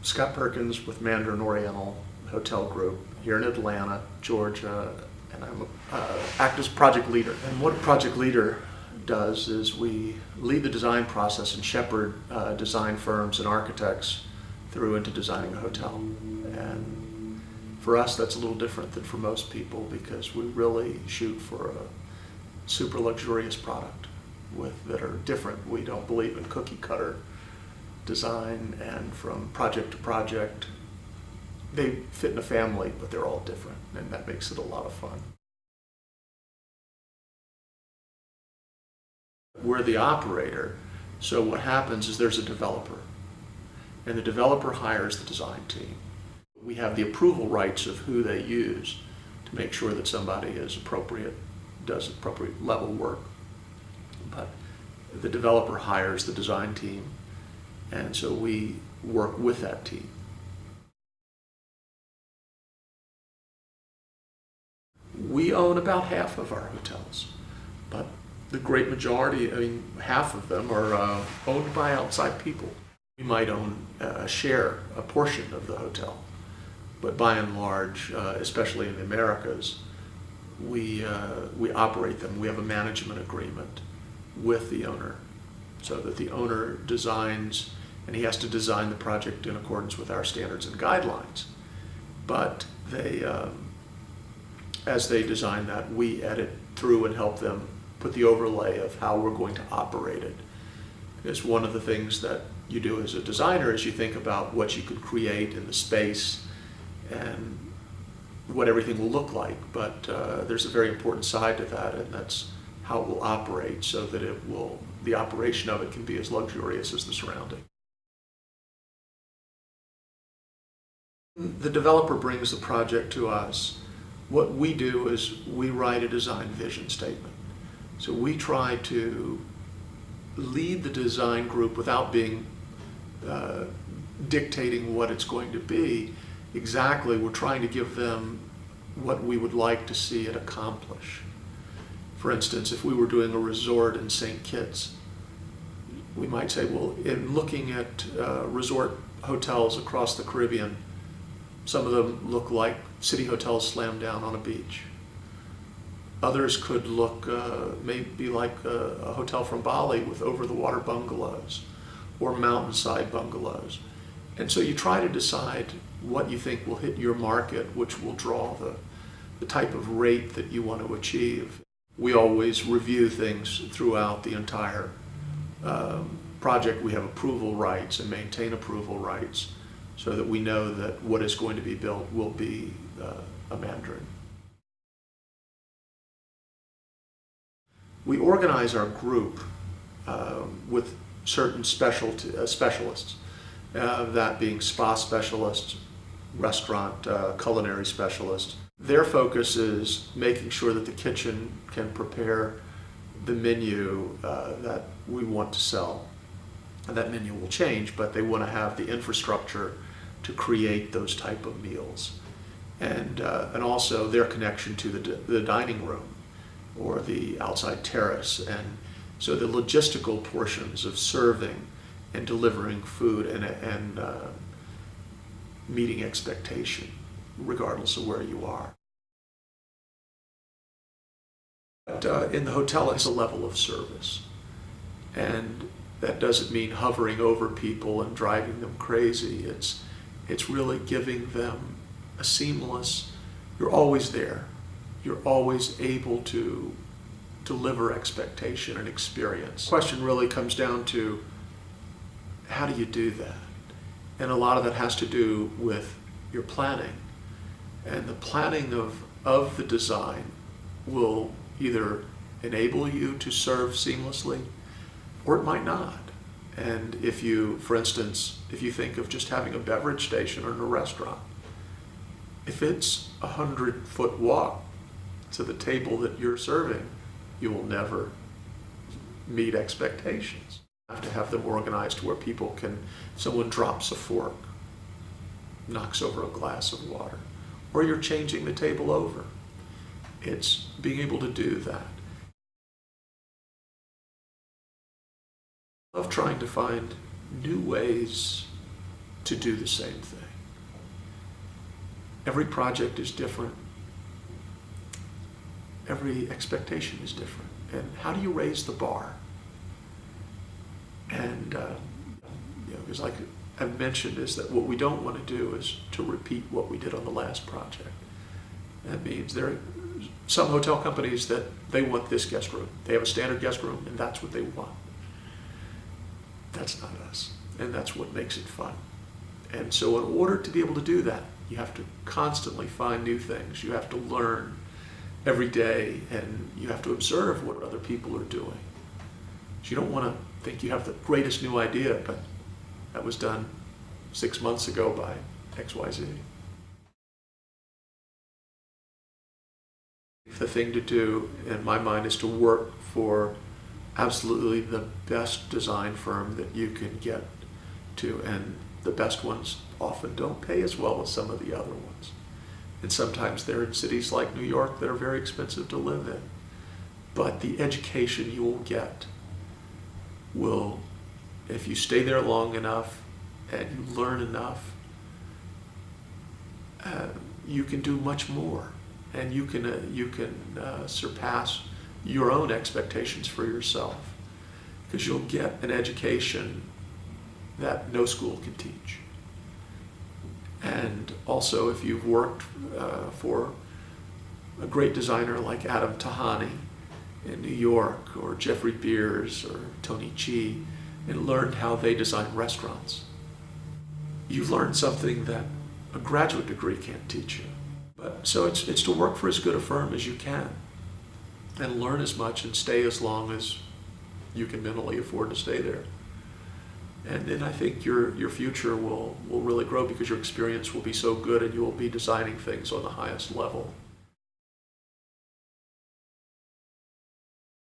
Scott Perkins with Mandarin Oriental Hotel Group here in Atlanta, Georgia, and I'm act as project leader. And what a project leader does is we lead the design process and shepherd design firms and architects through into designing a hotel. And for us, that's a little different than for most people because we really shoot for a super luxurious product that are different. We don't believe in cookie cutter design, and from project to project, they fit in a family, but they're all different, and that makes it a lot of fun. We're the operator, so what happens is there's a developer, and the developer hires the design team. We have the approval rights of who they use to make sure that somebody is appropriate, does appropriate level work. But the developer hires the design team, and so we work with that team. We own about half of our hotels, but the great majority, half of them are owned by outside people. We might own a portion of the hotel, but by and large, especially in the Americas, we operate them. We have a management agreement with the owner so that the owner designs, and he has to design the project in accordance with our standards and guidelines. But as they design that, we edit through and help them put the overlay of how we're going to operate it. Because one of the things that you do as a designer is you think about what you could create in the space and what everything will look like, but there's a very important side to that, and that's how it will operate so that the operation of it can be as luxurious as the surrounding. The developer brings the project to us. What we do is we write a design vision statement. So we try to lead the design group without being dictating what it's going to be. Exactly, we're trying to give them what we would like to see it accomplish. For instance, if we were doing a resort in St. Kitts, we might say, well, in looking at resort hotels across the Caribbean, some of them look like city hotels slammed down on a beach. Others could look maybe like a hotel from Bali with over-the-water bungalows or mountainside bungalows. And so you try to decide what you think will hit your market, which will draw the type of rate that you want to achieve. We always review things throughout the entire project. We have approval rights and maintain approval rights so that we know that what is going to be built will be a Mandarin. We organize our group with certain specialists, that being spa specialists, restaurant, culinary specialists. Their focus is making sure that the kitchen can prepare the menu that we want to sell. And that menu will change, but they want to have the infrastructure to create those type of meals. And also their connection to the dining room or the outside terrace. And so the logistical portions of serving and delivering food and meeting expectation, regardless of where you are. But in the hotel, it's a level of service. And that doesn't mean hovering over people and driving them crazy. It's really giving them a seamless, you're always there. You're always able to deliver expectation and experience. The question really comes down to, how do you do that? And a lot of that has to do with your planning. And the planning of the design will either enable you to serve seamlessly, or it might not. And if you, for instance, if you think of just having a beverage station or in a restaurant, if it's 100-foot walk to the table that you're serving, you will never meet expectations. You have to have them organized to where people can, someone drops a fork, knocks over a glass of water, or you're changing the table over. It's being able to do that. I love trying to find new ways to do the same thing. Every project is different. Every expectation is different. And how do you raise the bar? And because like I've mentioned, is that what we don't want to do is to repeat what we did on the last project. That means there are some hotel companies that they want this guest room. They have a standard guest room, and that's what they want. That's not us, and that's what makes it fun. And so in order to be able to do that, you have to constantly find new things. You have to learn every day, and you have to observe what other people are doing. So you don't want to think you have the greatest new idea, but that was done 6 months ago by XYZ. The thing to do, in my mind, is to work for absolutely the best design firm that you can get to, and the best ones often don't pay as well as some of the other ones. And sometimes they're in cities like New York that are very expensive to live in. But the education you will get will, if you stay there long enough and you learn enough, you can do much more. And you can surpass your own expectations for yourself, because you'll get an education that no school can teach. And also, if you've worked for a great designer like Adam Tahani in New York, or Jeffrey Beers or Tony Chi, and learned how they design restaurants, you've learned something that a graduate degree can't teach you. So it's to work for as good a firm as you can, and learn as much and stay as long as you can mentally afford to stay there. And then I think your future will really grow, because your experience will be so good and you will be designing things on the highest level.